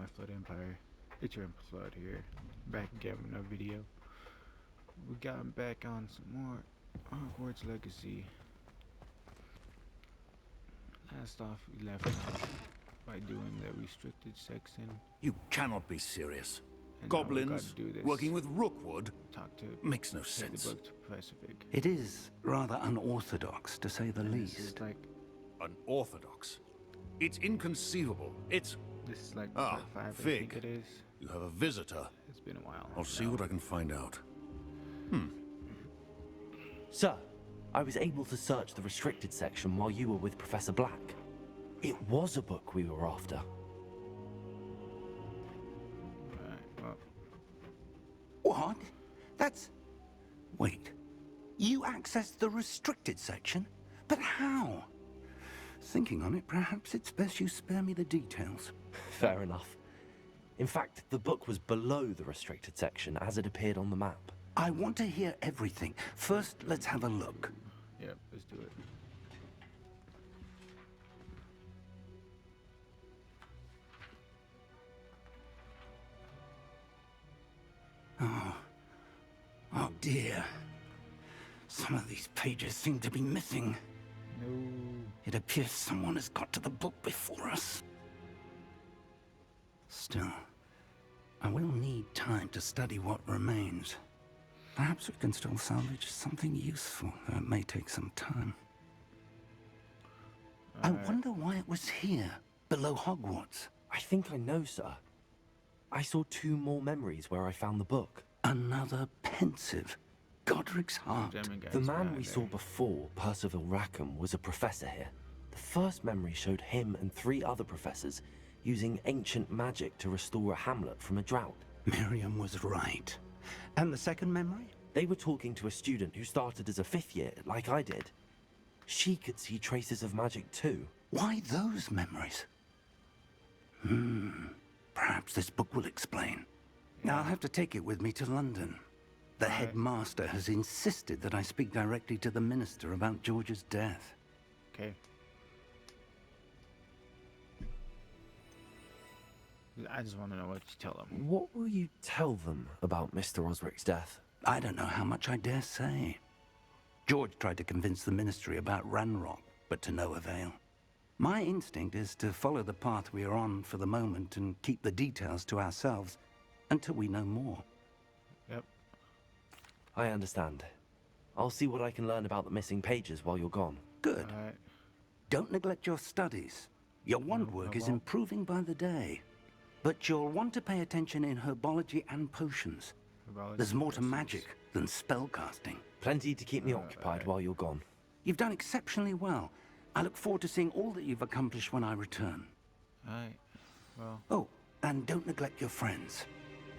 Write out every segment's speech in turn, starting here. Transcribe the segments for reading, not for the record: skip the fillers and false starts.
my Flood Empire. It's your Flood here, back again with another video. We got back on some more Hogwarts Legacy. Last off, we left by doing the restricted section. You cannot be serious. And now we Goblins gotta do this. working with Rookwood Talk to makes no take sense. the book to Professor Fig. It is rather unorthodox, to say the And least. This is like Unorthodox. It's inconceivable. It's... part 5, I think Fig. it is. You have a visitor. It's been a while. I'll see what I can find out. Sir, I was able to search the restricted section while you were with Professor Black. It was a book we were after. Right, well, What? That's... Wait. You accessed the restricted section? But how? Thinking on it, perhaps it's best you spare me the details. Fair enough. In fact, the book was below the restricted section as it appeared on the map. I want to hear everything. First, let's have a look. yep, let's do it. Oh dear. Some of these pages seem to be missing. No. It appears someone has got to the book before us. Still, I will need time to study what remains. Perhaps we can still salvage something useful, though it may take some time. I wonder why it was here, below Hogwarts. I think I know, sir. I saw 2 more memories where I found the book. Another pensive. Godric's heart. German guys The man right we there. saw before, Percival Rackham, was a professor here. The first memory showed him and 3 other professors using ancient magic to restore a hamlet from a drought. Miriam was right. And the second memory? They were talking to a student who started as a 5th year, like I did. She could see traces of magic too. Why those memories? Perhaps this book will explain. Now I'll have to take it with me to London. The headmaster has insisted that I speak directly to the minister about George's death. Okay. I just want to know what you tell them. What will you tell them about Mr. Osric's death? I don't know how much I dare say. George tried to convince the ministry about Ranrock, but to no avail. My instinct is to follow the path we are on for the moment and keep the details to ourselves until we know more. Yep. I understand. I'll see what I can learn about the missing pages while you're gone. Good. Alright. Don't neglect your studies. Your wand work is won't. improving by the day. But you'll want to pay attention in herbology and potions. There's more to magic than spellcasting. Plenty to keep me occupied while you're gone. You've done exceptionally well. I look forward to seeing all that you've accomplished when I return. Alright. Well, Oh, and don't neglect your friends.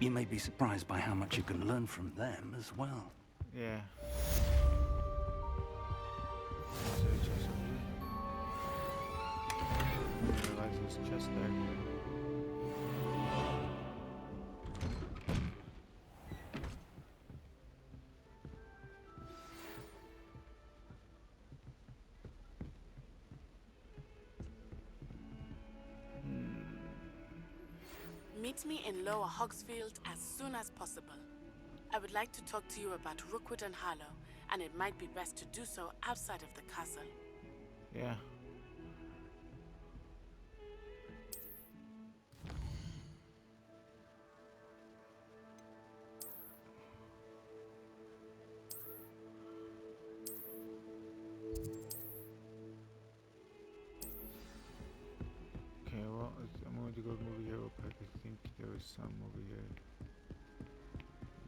You may be surprised by how much you can learn from them as well. yeah. I realize there's a chest there. Meet me in Lower Hogsfield as soon as possible. I would like to talk to you about Rookwood and Harlow, and it might be best to do so outside of the castle. Yeah. Okay, well, I'm going to go over here real quick. I think there was some over here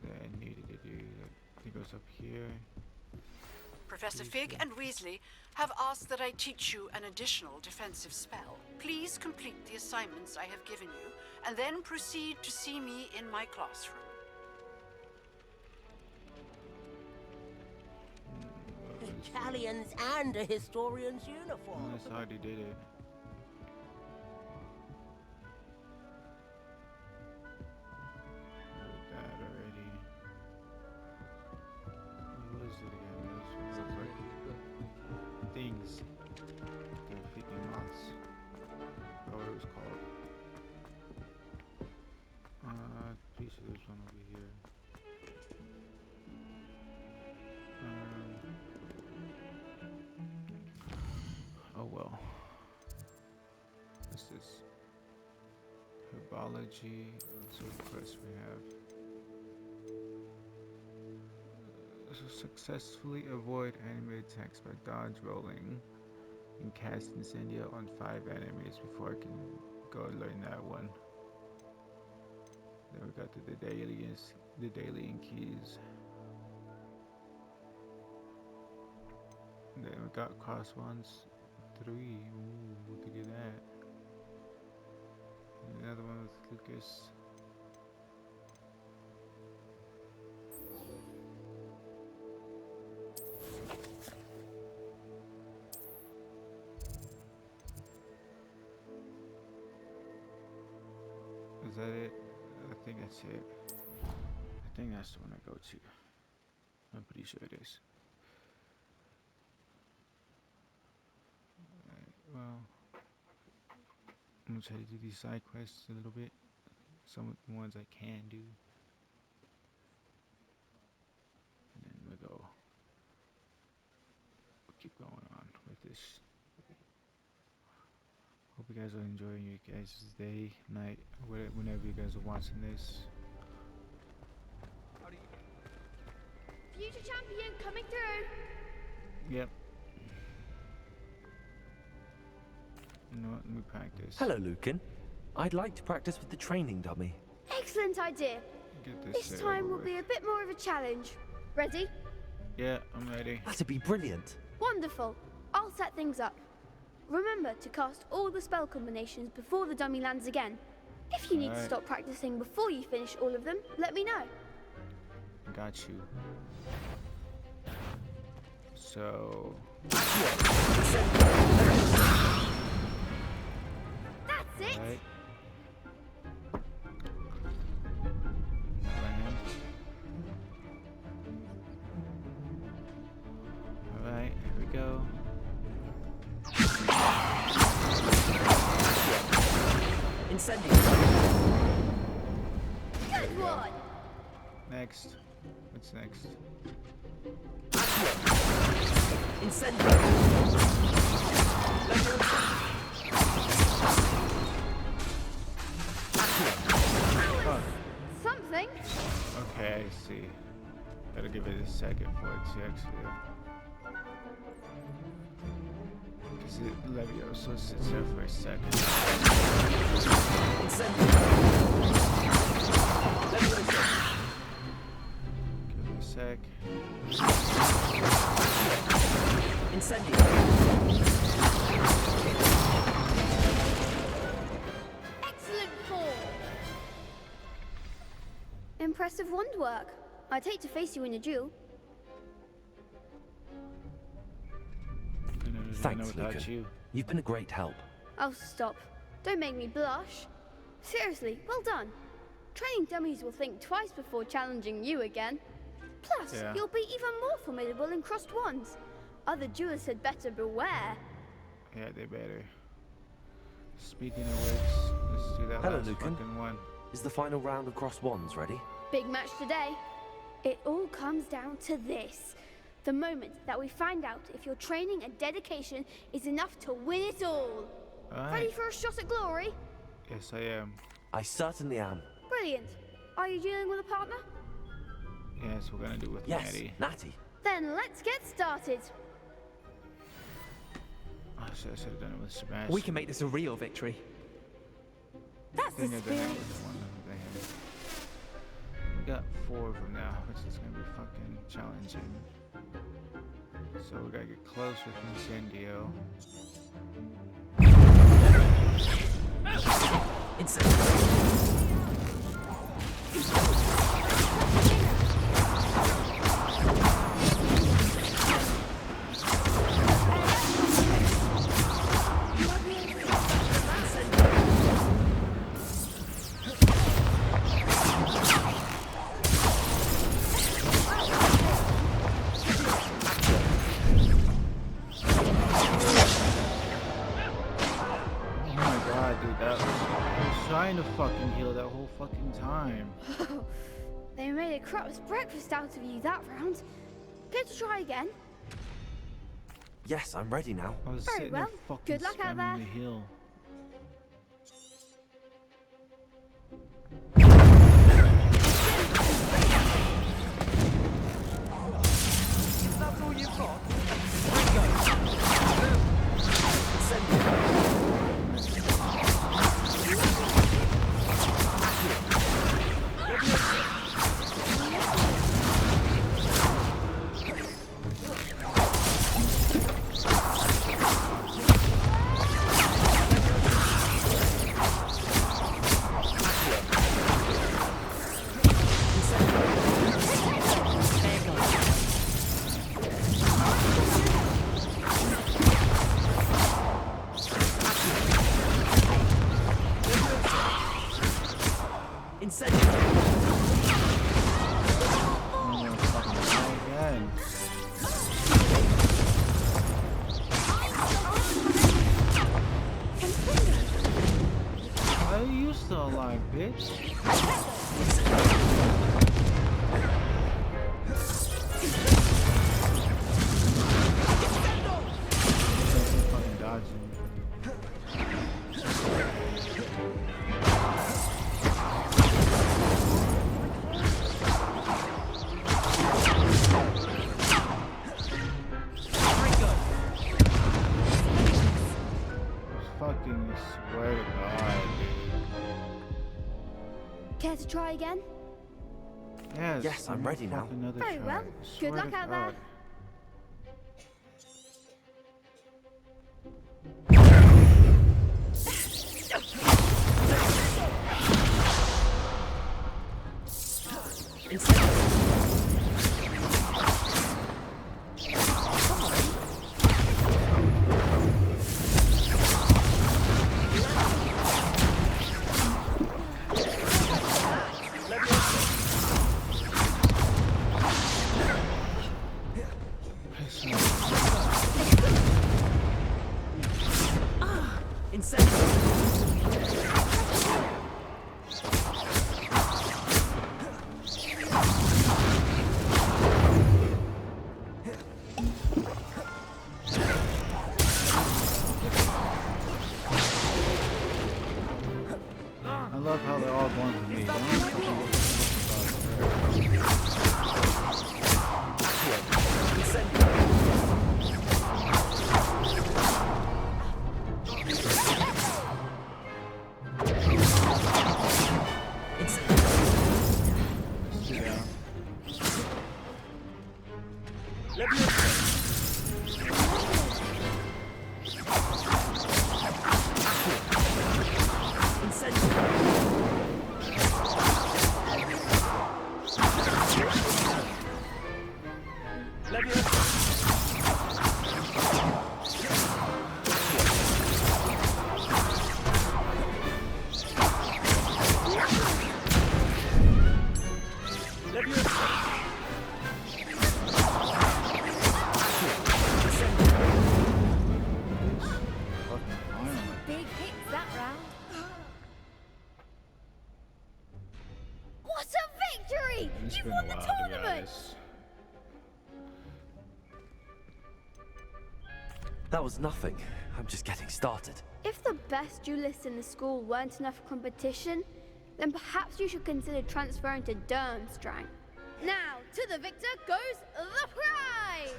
that I needed to do. I think it was up here. Professor Fig and Weasley have asked that I teach you an additional defensive spell. Please complete the assignments I have given you, and then proceed to see me in my classroom. Italians and a historian's uniform. Unless I already did it. Did that already. What is it again? This looks like things. The freaking moths. Or what it was called. pretty sure there's one over here. Oh well. What's this? Herbology. What sort of quest we have? Successfully avoid enemy attacks by dodge rolling and cast incendio on 5 enemies before I can go and learn that one. Then we got the daily keys. Then we got cross ones 3. Ooh, look at that. And another one with Lucas. Is that it? I think that's it. I think that's the one I go to. I'm pretty sure it is. Alright, well, I'm gonna try to do these side quests a little bit. Some of the ones I can do. And then we'll keep going on with this. Hope you guys are enjoying your guys' day, night, whenever you guys are watching this. Future champion coming through. Yep. You know what? Let me practice. Hello, Lucan. I'd like to practice with the training dummy. Excellent idea. Get This time will be a bit more of a challenge. Ready? Yeah, I'm ready. That'd be brilliant. Wonderful. I'll set things up. Remember to cast all the spell combinations before the dummy lands again. If you need to stop practicing before you finish all of them, let me know. Got you. So... That's it! Right. Land. Alright, here we go. Incendio. Good one! Next. What's next? Incendio. Oh, Something? okay, I see. Gotta give it a second for it to actually... Because it Levioso sits there for a second. Give it a sec. Excellent form! Impressive wand work. I'd hate to face you in a duel. Thanks, without Lucan. you. You've been a great help. Oh, stop. Don't make me blush. Seriously, well done. Training dummies will think twice before challenging you again. Plus, Yeah. you'll be even more formidable in crossed wands. Other duelists had better beware. Yeah, they better. Speaking of which, let's do that Hello, last Lucan. fucking one. Is the final round of cross wands ready? Big match today. It all comes down to this. The moment that we find out if your training and dedication is enough to win it all. Ready Alright. for a shot at glory? Yes, I am. I certainly am. Brilliant. Are you dealing with a partner? Yes, we're gonna do it with Yes, Maddie. Natty. Then let's get started. Oh, I should have done it with Sebastian. We can make this a real victory. That's the I think I done it spirit. with the one that they had. We got 4 of them now, which is gonna be fucking challenging. So we gotta get close with Incendio. trying to fucking heal that whole fucking time. They made a crap's breakfast out of you that round. Care to try again? Yes, I'm ready now. I was Very sitting well. there fucking Good luck out spamming there. the heal. That's all you've got? Ringo! Still alive, bitch. Fucking dodging. Fucking swear to God, dude. Care to try again? Yes, I'm ready now. Very well. Good luck out there. I love how they're all going for me. They don't fucking Big hits that round. What a victory! It's You been won a the while, to be tournament! honest. That was nothing. I'm just getting started. If the best duelists in the school weren't enough for competition, then perhaps you should consider transferring to Durmstrang. Now, to the victor goes the prize!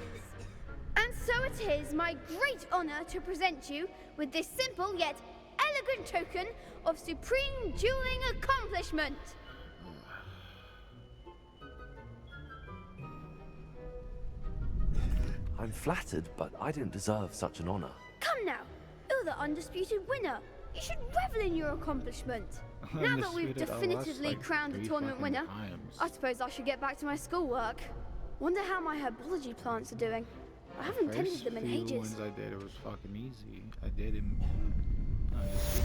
And so it is my great honor to present you with this simple yet elegant token of supreme dueling accomplishment. I'm flattered, but I don't deserve such an honor. Come now, you're the undisputed winner. You should revel in your accomplishment. Now that we've Undisputed, I lost definitively like crowned the 3 tournament fucking winner, times. I suppose I should get back to my schoolwork. Wonder how my herbology plants are doing. I haven't tended First them in few ages. ones I did, it was fucking easy. I did him.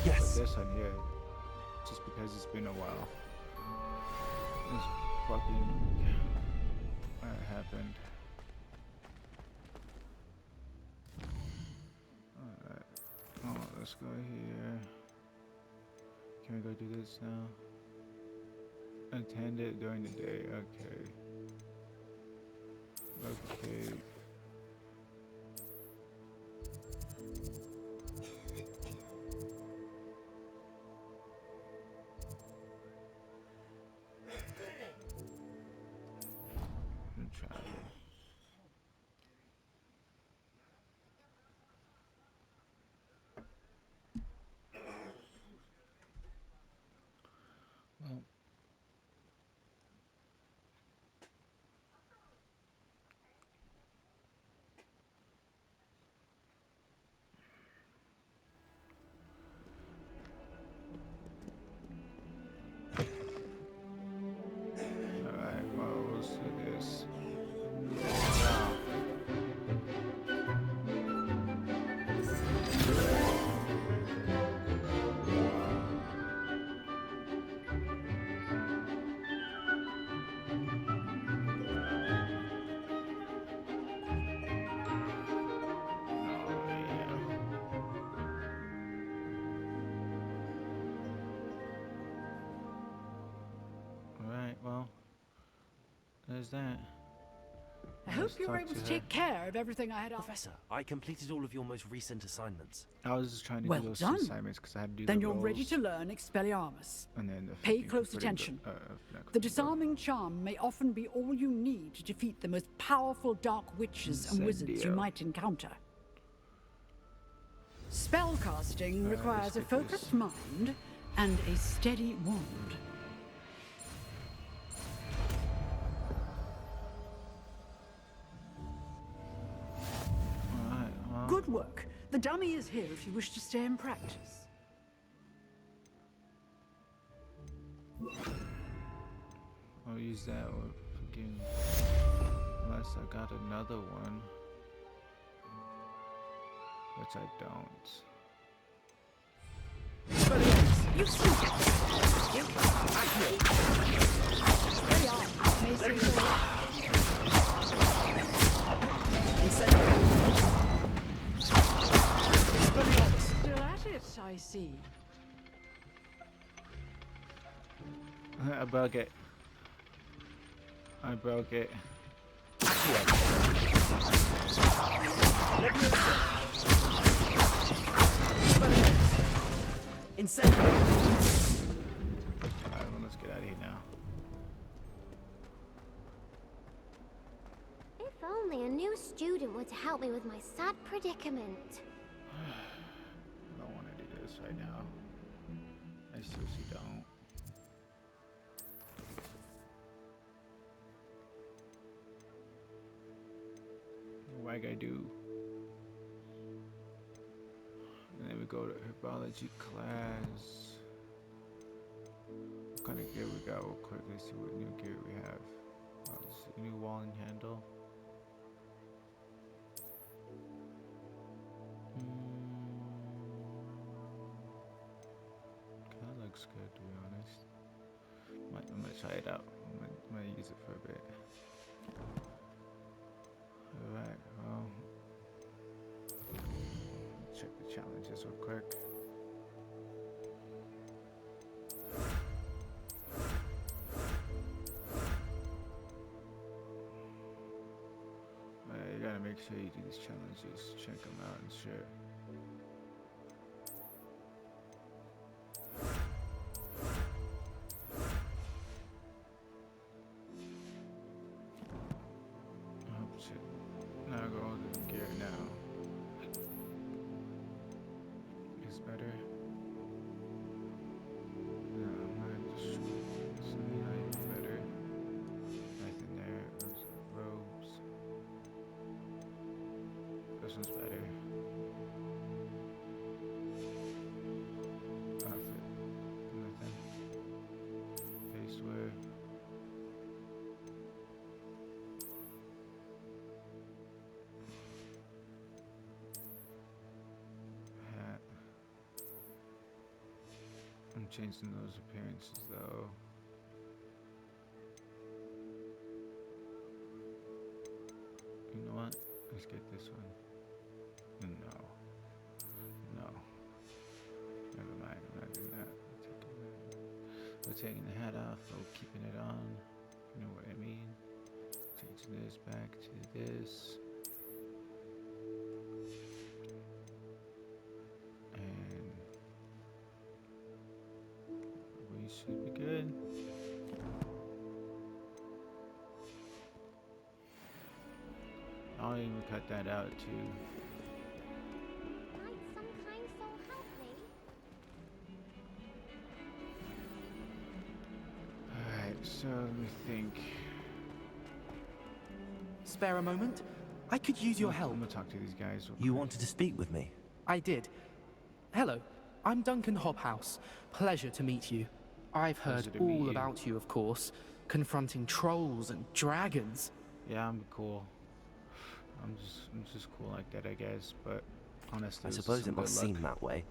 Yes. But this one here, just because it's been a while. It's fucking. What happened? Alright. Oh, let's go here. Can we go do this now? Attend it during the day. Okay. Okay. Travel. Well, alright, well, we'll see this. Wow. Oh, yeah. Alright, well, there's that. I hope Let's you were talk able to her. take care of everything I had on. Professor, I completed all of your most recent assignments. I was just trying to Well do those done. assignments because I had to do Then the you're ready roles, to learn Expelliarmus. and then the Pay fucking close footing attention. not The footing disarming charm may often be all you need to defeat the most powerful dark witches and wizards you Incendio. might encounter. Spellcasting requires a let's get this. focused mind and a steady wand. Alright, well, Good work. The dummy is here if you wish to stay in practice. I'll use that one fucking, unless I got another one, which I don't. You see Steady on. Mason, still at it, I see. I broke it. I broke it. Incendio! Alright, well, let's get out of here now. If only a new student were to help me with my sad predicament. I don't want to do this right now. I seriously don't. What I gotta do? And then we go to herbology class. What kind of gear we got real quick? Let's see what new gear we have. Oh, this is a new walling handle. Kinda looks good, to be honest. I'm gonna try it out. I'm gonna use it for a bit. Alright, well. Check the challenges real quick. You gotta make sure you do these challenges. Check them out and share. Oh shit. Now go to the gear now. Is better. No, I'm not just something better. Nothing there. Those robes. This one's better. Outfit. Nothing. Face wear. Hat. I'm changing those appearances though. You know what? Let's get this one. No. No. Never mind. I'm not doing that. I'm taking that. We're taking the hat off or keeping it on. You know what I mean? Changing this back to this. And we should be good. I'll even cut that out too. Might some kind soul help me? Alright, so let me think. Spare a moment? I could use your help. I'm gonna talk to these guys. real You quick. wanted to speak with me? I did. Hello, I'm Duncan Hobhouse. Pleasure to meet you. I've heard Pleasure to meet all you. about you, of course. Confronting trolls and dragons. Yeah, I'm cool. I'm just cool like that, I guess. But honestly, I this is suppose some it must good luck. seem that way.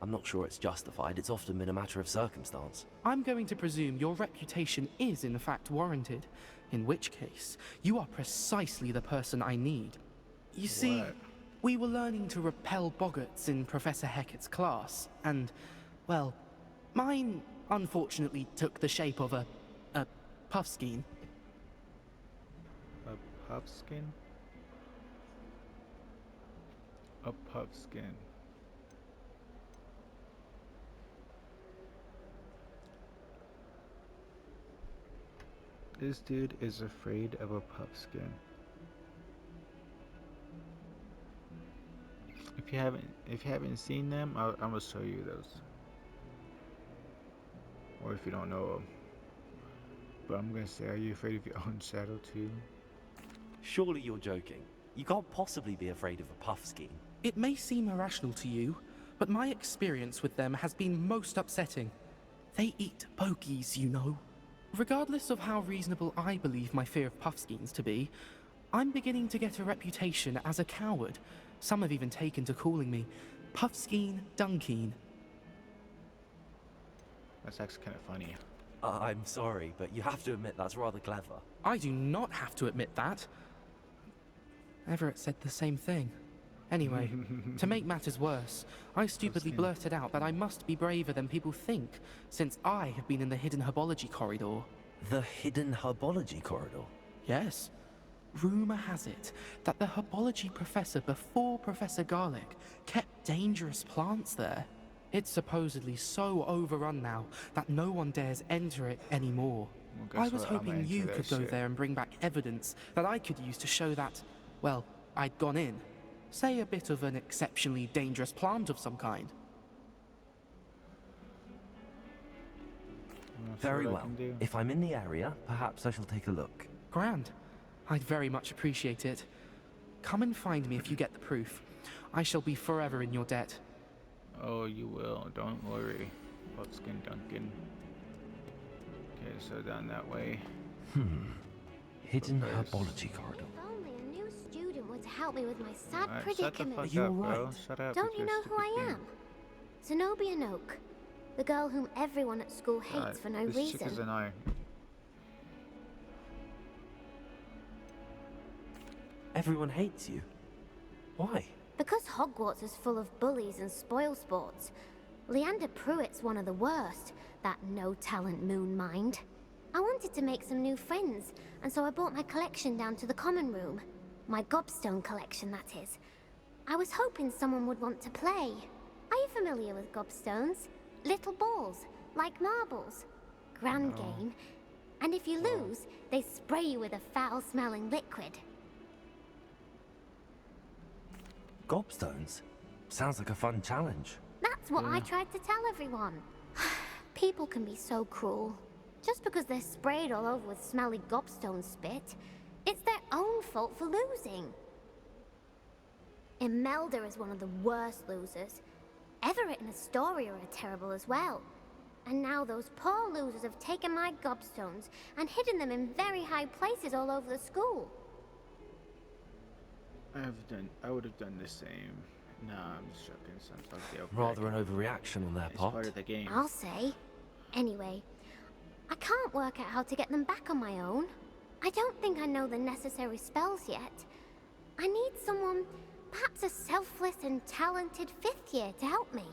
I'm not sure it's justified. It's often been a matter of circumstance. I'm going to presume your reputation is in fact warranted. In which case, you are precisely the person I need. You see, What? we were learning to repel boggarts in Professor Hecat's class, and, well, mine unfortunately took the shape of a puffskein. A puffskin? A puffskin. This dude is afraid of a puffskin. If you haven't seen them, I'm gonna show you those. Or if you don't know them. But I'm gonna say, are you afraid of your own shadow too? Surely you're joking. You can't possibly be afraid of a puffskein. It may seem irrational to you, but my experience with them has been most upsetting. They eat bogies, you know. Regardless of how reasonable I believe my fear of puffskeins to be, I'm beginning to get a reputation as a coward. Some have even taken to calling me Puffskein Dunkeen. That's actually kind of funny. I'm sorry, but you have to admit that's rather clever. I do not have to admit that. Everett said the same thing. Anyway, to make matters worse, I stupidly blurted out that I must be braver than people think, since I have been in the hidden herbology corridor. The hidden herbology corridor? Yes. Rumour has it that the herbology professor before Professor Garlic kept dangerous plants there. It's supposedly so overrun now that no one dares enter it anymore. Well, guess I was what? I'm hoping into you that could go shit. there and bring back evidence that I could use to show that, well, I'd gone in. Say a bit of an exceptionally dangerous plant of some kind. Wanna see Very what I well. can do? If I'm in the area, perhaps I shall take a look. Grand. I'd very much appreciate it. Come and find me if you get the proof. I shall be forever in your debt. Oh, you will. Don't worry. Puffskin Duncan. Okay, so down that way. Hidden Okay. herbology corridor. If only a new student were to help me with my sad Alright, shut the predicament. fuck You up, alright? bro. Shut up. Don't with you your know who I stupid am? Zenobia Noak, the girl whom everyone at school thing. hates Alright, for no this chick is reason. an iron. Everyone hates you. Why? Because Hogwarts is full of bullies and spoilsports. Leander Pruitt's one of the worst, that no-talent moon mind. I wanted to make some new friends, and so I brought my collection down to the common room. My gobstone collection, that is. I was hoping someone would want to play. Are you familiar with gobstones? Little balls, like marbles. Grand game. And if you lose, they spray you with a foul-smelling liquid. Gobstones? Sounds like a fun challenge. That's what I tried to tell everyone. People can be so cruel. Just because they're sprayed all over with smelly gobstone spit, it's their own fault for losing. Imelda is one of the worst losers. Everett and Astoria are terrible as well. And now those poor losers have taken my gobstones and hidden them in very high places all over the school. I would have done the same. Nah, I'm just joking. Sounds like they'll Rather an overreaction on their It's part. part of the game. I'll say. Anyway, I can't work out how to get them back on my own. I don't think I know the necessary spells yet. I need someone, perhaps a selfless and talented fifth year to help me.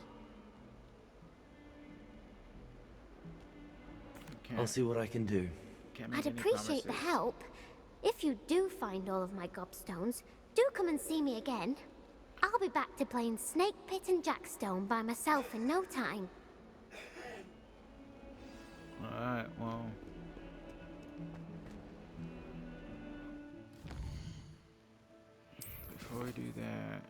I'll see what I can do. Can't make I'd any appreciate the promises. help. If you do find all of my gobstones, do come and see me again. I'll be back to playing Snake Pit and Jackstone by myself in no time. Alright, well. Before we do that,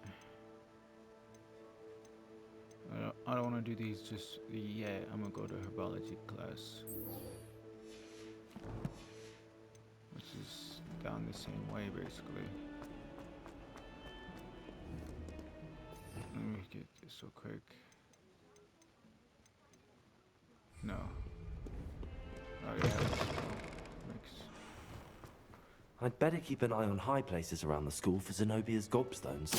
I don't want to do these just yet. I'm gonna go to herbology class, which is down the same way basically. Let me get this real quick. No. Oh yeah, let's go. Mix. I'd better keep an eye on high places around the school for Zenobia's gobstones.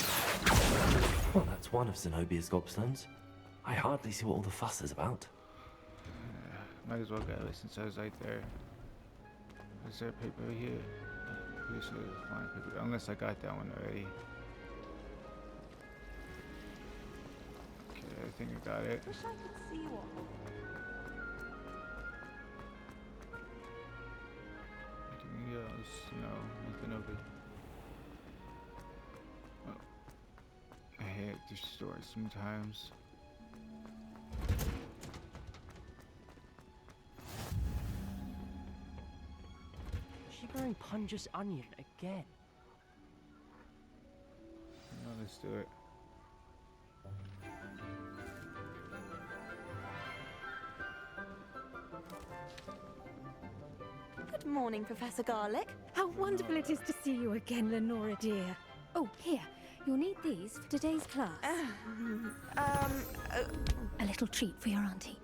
Well, that's one of Zenobia's gobstones. I hardly see what all the fuss is about. Might as well get it since I was right there. Is there paper here? Pretty sure there's fine paper. Unless I got that one already. Okay, I think I got it. Wish I could see one. Anything else? No, nothing over. Oh. I hate the store sometimes. Is she growing Punja's onion again? No, let's do it. Good morning, Professor Garlick. How wonderful it is to see you again, Lenora dear. Oh, here. You'll need these for today's class. A little treat for your auntie.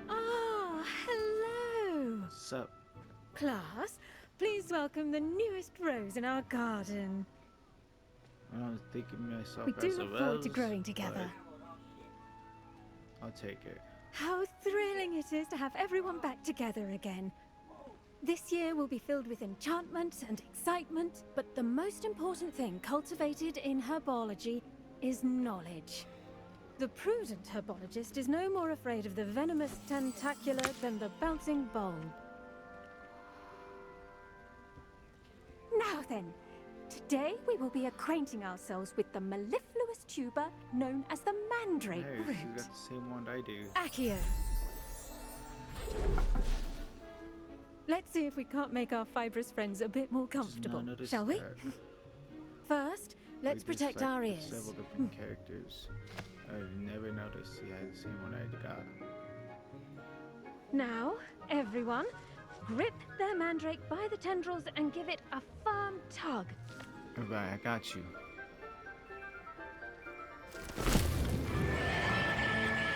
Ah, hello. What's up? Class, please welcome the newest rose in our garden. I was thinking myself We do as a look forward to rose, growing together. but I'll take it. How thrilling it is to have everyone back together again. This year will be filled with enchantment and excitement, but the most important thing cultivated in herbology is knowledge. The prudent herbologist is no more afraid of the venomous tentacular than the bouncing bulb. Now then, today we will be acquainting ourselves with the mellifluous tuber known as the mandrake Hey, root. she's got the same one I do. Accio. Let's see if we can't make our fibrous friends a bit more comfortable, shall we? First, let's protect our ears. Several different characters. I've never noticed he had the same one I got. Now, everyone, grip their mandrake by the tendrils and give it a firm tug. Alright, I got you.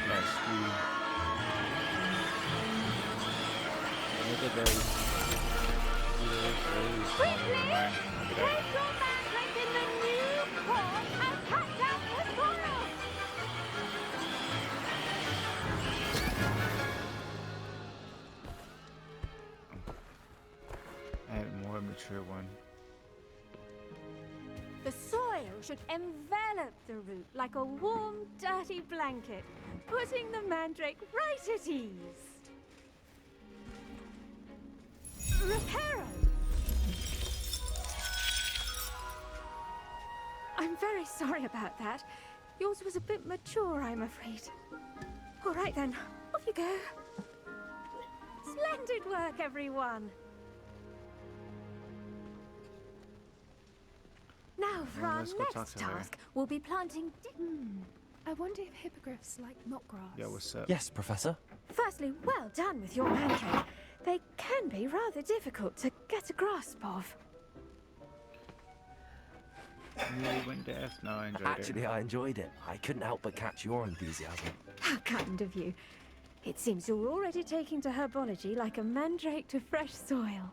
Yes, look at those. Quickly, place your mandrake in the new pot and cut down the soil. I had a more mature one. The soil should envelop the root like a warm, dirty blanket, putting the mandrake right at ease. Reparo! I'm very sorry about that. Yours was a bit mature, I'm afraid. All right then, off you go. Splendid work, everyone. Now, for Well, our let's go talk next to her. task, we'll be planting... I wonder if hippogriffs like knot grass. Yeah, what's up? Yes, Professor. Firstly, well done with your mandrake. They can be rather difficult to get a grasp of. Nearly went deaf. No, I enjoyed Actually, it. I enjoyed it. I couldn't help but catch your enthusiasm. How kind of you. It seems you're already taking to herbology like a mandrake to fresh soil.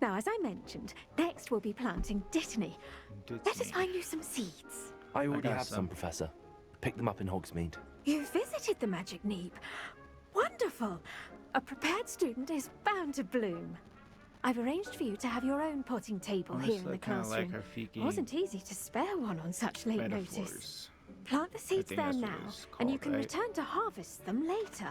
Now, as I mentioned, next we'll be planting dittany. Let us find you some seeds. I already got have some, Professor. Picked them up in Hogsmeade. You visited the Magic Neep. Wonderful! A prepared student is bound to bloom. I've arranged for you to have your own potting table Almost here in the like- kinda classroom. like our Fiki Wasn't easy to spare one on such late notice. metaphors. Plant the seeds think there that's what now, it's and you called, can right? return to harvest them later.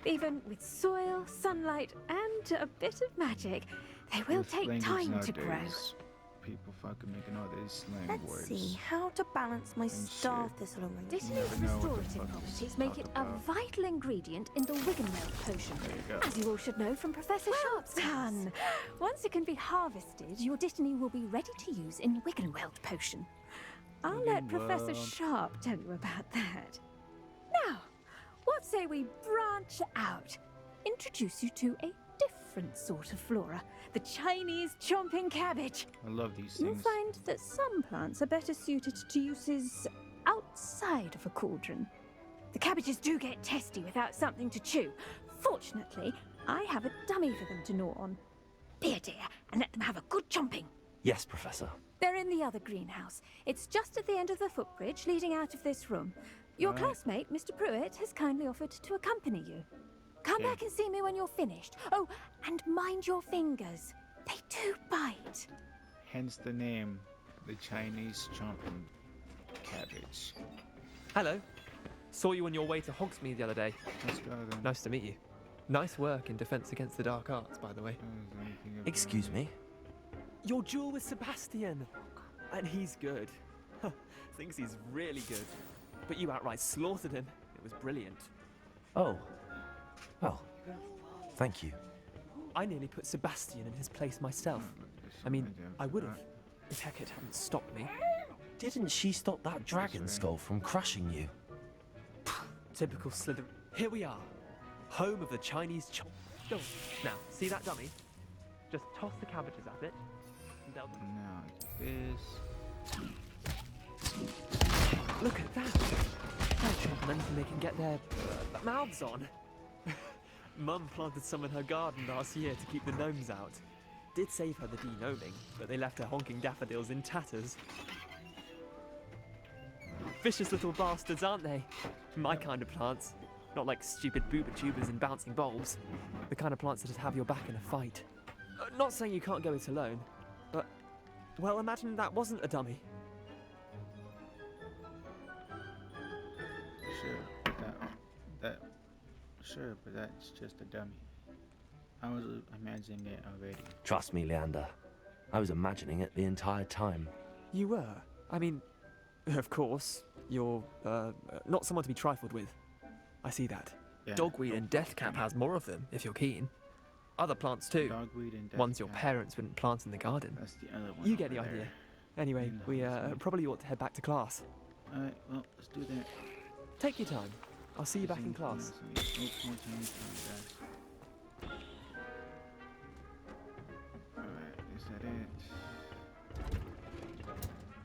Even with soil, sunlight, and a bit of magic, they will With take language time to grow. nowadays, people fucking making all these slang Let's words. see how to balance my and star shit. thistle arrangement. Dittany's never know what the restorative fuck he's properties make it a talking about. vital ingredient in the Wiggenweld potion, There you go. as you all should know from Professor Sharp's done. Once it can be harvested, your Dittany will be ready to use in Wiggenweld potion. I'll let Professor Wiggenweld. Sharp tell you about that. Now, what say we branch out? Introduce you to a different sort of flora, the Chinese chomping cabbage. I love these You'll things. find that some plants are better suited to uses outside of a cauldron. The cabbages do get testy without something to chew. Fortunately, I have a dummy for them to gnaw on. Be a dear and let them have a good chomping. Yes, Professor. They're in the other greenhouse. It's just at the end of the footbridge leading out of this room. Your Right. classmate, Mr. Pruitt, has kindly offered to accompany you. Come Okay. back and see me when you're finished. Oh, and mind your fingers. They do bite. Hence the name, the Chinese chomping cabbage. Hello. Saw you on your way to Hogsmeade the other day. Let's go then. Nice to meet you. Nice work in Defense Against the Dark Arts, by the way. Is there anything over Excuse there? me? Your duel with Sebastian. And he's good. Thinks he's really good. But you outright slaughtered him. It was brilliant. Oh. Well, thank you. I nearly put Sebastian in his place myself. I mean, I would have, if Hecate hadn't stopped me. Didn't she stop that dragon skull from crushing you? Typical Slytherin. Here we are. Home of the Chinese chomp. Go on. Now, see that dummy? Just toss the cabbages at it. And they'll... Now, this. Look at that! They're chomping anything they can get their mouths on. Mum planted some in her garden last year to keep the gnomes out. Did save her the de-gnoming, but they left her honking daffodils in tatters. Vicious little bastards, aren't they? My kind of plants. Not like stupid booba tubers and bouncing bulbs. The kind of plants that'd have your back in a fight. Not saying you can't go it alone, but... Well, imagine that wasn't a dummy. Sure, sure, but that's just a dummy. I was imagining it already. Trust me, Leander. I was imagining it the entire time. You were? I mean, of course, you're, not someone to be trifled with. I see that. Yeah. Dogweed and deathcap has more of them, if you're keen. Other plants too. Dogweed and Ones your deathcap. parents wouldn't plant in the garden. That's the other one. You get the over idea. there. Anyway, In we Hogsmeade. probably ought to head back to class. Alright, well, let's do that. Take your time. I'll see you back in class. Alright, is that it?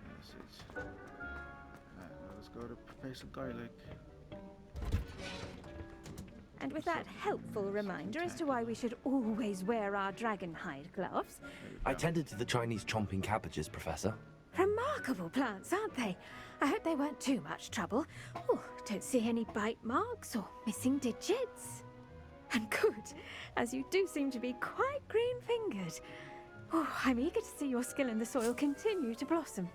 Yes, it's... Alright, let's go to Professor Garlic. And with that helpful reminder as to why we should always wear our dragonhide gloves, I tended to the Chinese chomping cabbages, Professor. remarkable plants, aren't they? I hope they weren't too much trouble. Oh, don't see any bite marks or missing digits. And good, as you do seem to be quite green-fingered. Oh, I'm eager to see your skill in the soil continue to blossom.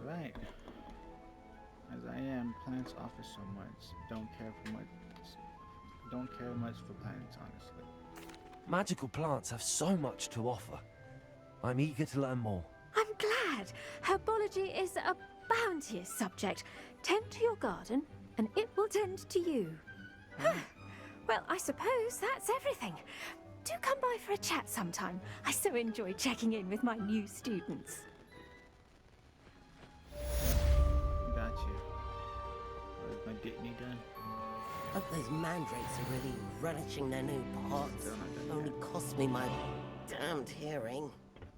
Right. As I am, plants offer so much. Don't care much for plants, honestly. Magical plants have so much to offer. I'm eager to learn more. I'm glad. Herbology is a bounteous subject. Tend to your garden, and it will tend to you. Well, I suppose that's everything. Do come by for a chat sometime. I so enjoy checking in with my new students. Got you. Is my Dittany done? Hope those mandrakes are really relishing their new pots. Only cost me my damned hearing.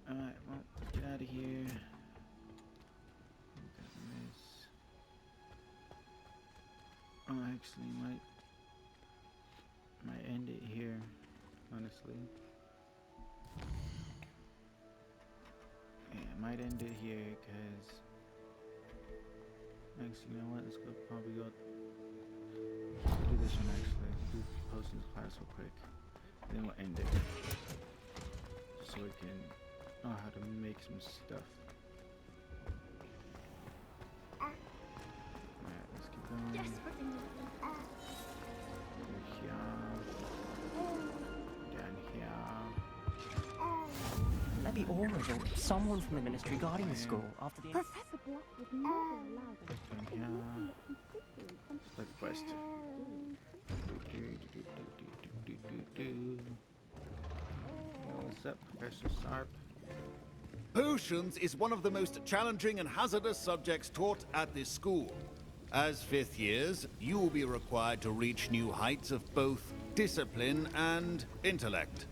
Alright, well, let's get out of here. Oh, actually, might end it here, honestly. Yeah, I might end it here, because... Actually, you know what? Let's go probably go... do this one, actually. Do posting class real quick. Then we'll end it. So we can know how to make some stuff. Alright, let's get be Aura or someone from the ministry guarding the school after the... Professor Black would never allow them. The quest. What's up, Professor Sharp? Potions is one of the most challenging and hazardous subjects taught at this school. As fifth years, you will be required to reach new heights of both discipline and intellect.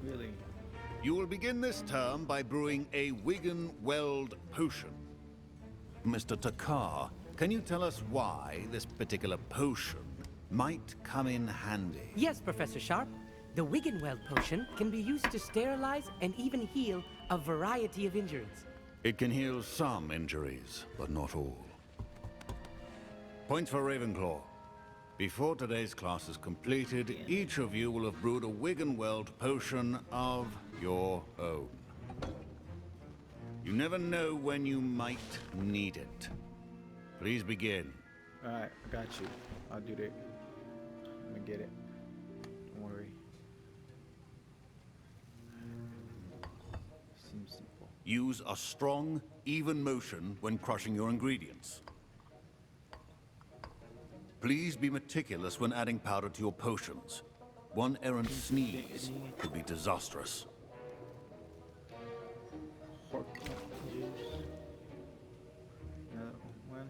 Really? You will begin this term by brewing a Wigan-Weld potion. Mr. Takar, can you tell us why this particular potion might come in handy? Yes, Professor Sharp. The Wigan-Weld potion can be used to sterilize and even heal a variety of injuries. It can heal some injuries, but not all. Points for Ravenclaw. Before today's class is completed, each of you will have brewed a Wigan-Weld potion of your own. You never know when you might need it. Please begin. Alright, I got you. I'll do that. I'm gonna get it. Don't worry. Seems simple. Use a strong, even motion when crushing your ingredients. Please be meticulous when adding powder to your potions. One errant sneeze could be disastrous. Pork juice. Another one.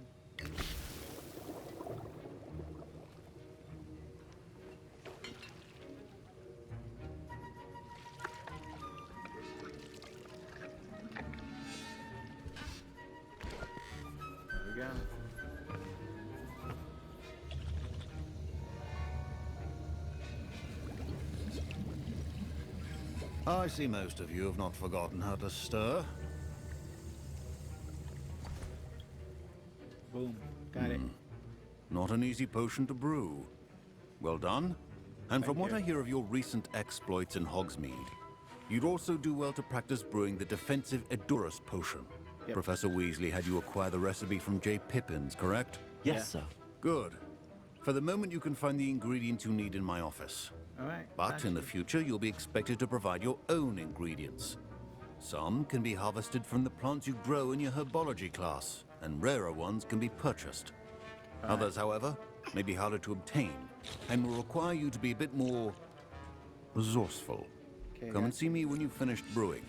There we go. I see most of you have not forgotten how to stir. Boom. Got it. Not an easy potion to brew. Well done. And from what I hear of your recent exploits in Hogsmeade, you'd also do well to practice brewing the defensive Edurus potion. Yep. Professor Weasley had you acquire the recipe from J. Pippins, correct? Yes, sir. Good. For the moment, you can find the ingredients you need in my office. Alright. But in the future, you'll be expected to provide your own ingredients. Some can be harvested from the plants you grow in your herbology class, and rarer ones can be purchased. Others, however, may be harder to obtain, and will require you to be a bit more resourceful. Okay, Come and see me when you've finished brewing,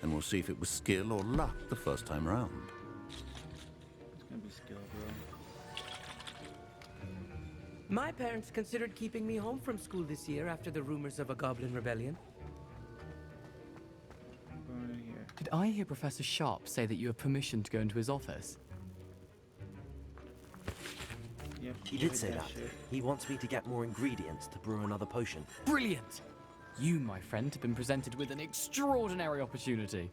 and we'll see if it was skill or luck the first time round. It's gonna be skill, bro. My parents considered keeping me home from school this year after the rumors of a goblin rebellion. Going in here. Did I hear Professor Sharp say that you have permission to go into his office? Yep. He did say that. He wants me to get more ingredients to brew another potion. Brilliant! You, my friend, have been presented with an extraordinary opportunity.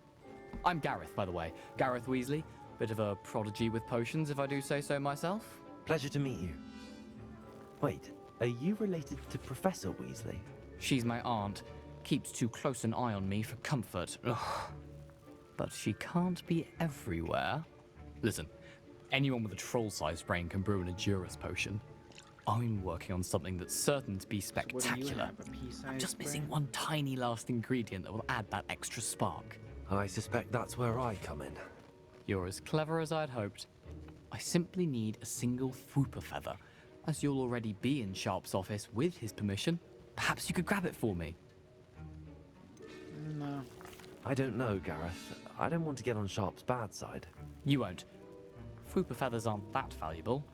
I'm Gareth, by the way. Gareth Weasley. Bit of a prodigy with potions, if I do say so myself. Pleasure to meet you. Wait, are you related to Professor Weasley? She's my aunt. Keeps too close an eye on me for comfort. Ugh. But she can't be everywhere. Listen, anyone with a troll-sized brain can brew an Edurus potion. I'm working on something that's certain to be spectacular. I'm just missing one tiny last ingredient that will add that extra spark. I suspect that's where I come in. You're as clever as I'd hoped. I simply need a single Fwooper feather. As you'll already be in Sharp's office with his permission, perhaps you could grab it for me. No. I don't know, Gareth. I don't want to get on Sharp's bad side. You won't. Fwooper feathers aren't that valuable.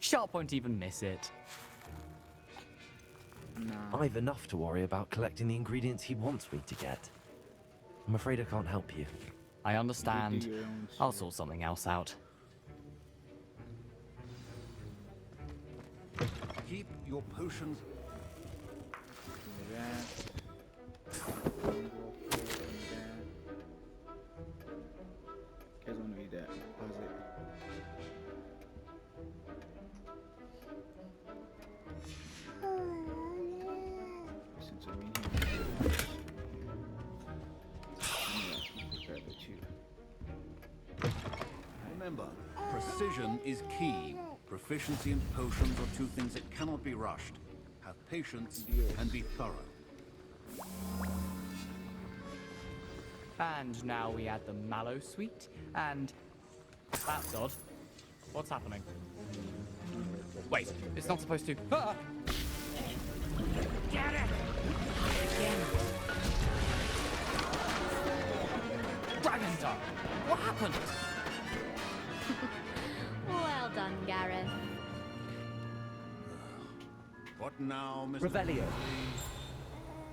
Sharp won't even miss it. No. I've enough to worry about collecting the ingredients he wants me to get. I'm afraid I can't help you. I understand. I'll sort something else out. Keep your potions. Do that. Guys want to eat that. Pause it. Listen to me. Remember, precision is key. Proficiency and potions are two things that cannot be rushed. Have patience and be thorough. And now we add the mallow sweet, and... That's odd. What's happening? Wait, it's not supposed to... Ah! Get it! Dragon's Dog! What happened? Well done, Gareth. What now, Mr. Revelio.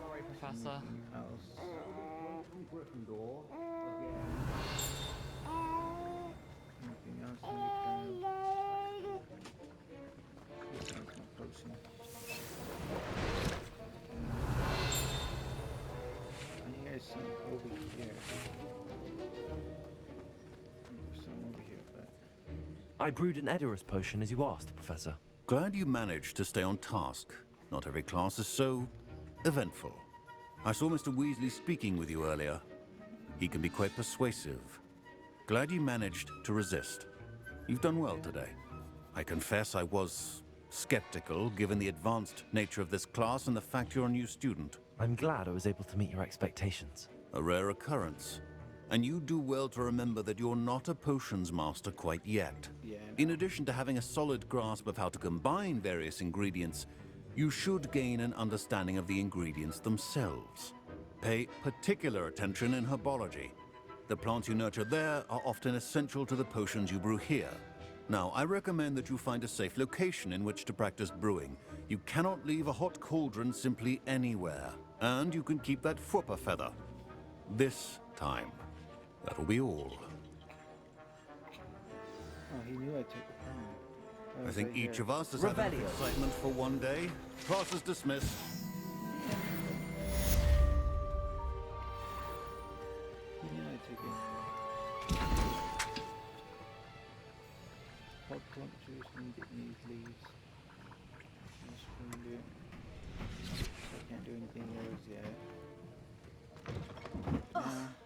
Sorry, Professor. Anything else in the can? This one's not potion. I hear some over here. There's some over here, but... I brewed an Edorus potion as you asked, Professor. Glad you managed to stay on task. Not every class is so eventful. I saw Mr. Weasley speaking with you earlier. He can be quite persuasive. Glad you managed to resist. You've done well today. I confess I was skeptical, given the advanced nature of this class and the fact you're a new student. I'm glad I was able to meet your expectations. A rare occurrence. And you do well to remember that you're not a potions master quite yet. Yeah. In addition to having a solid grasp of how to combine various ingredients, you should gain an understanding of the ingredients themselves. Pay particular attention in herbology. The plants you nurture there are often essential to the potions you brew here. Now, I recommend that you find a safe location in which to practice brewing. You cannot leave a hot cauldron simply anywhere. And you can keep that Fwooper feather. This time. That'll be all. Oh, he knew I took it. I think each of us has had enough excitement for one day. Class is dismissed. He knew I took it. Hot clump juice when you get these leaves. Just gonna do. So I can't do anything else yet.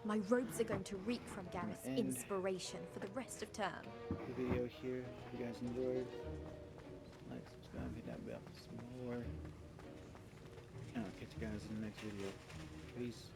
My robes are going to reak from Gareth's And- inspiration for the rest of term. The video here. If you guys enjoyed, like, subscribe, hit that bell for some more. And I'll catch you guys in the next video. Peace.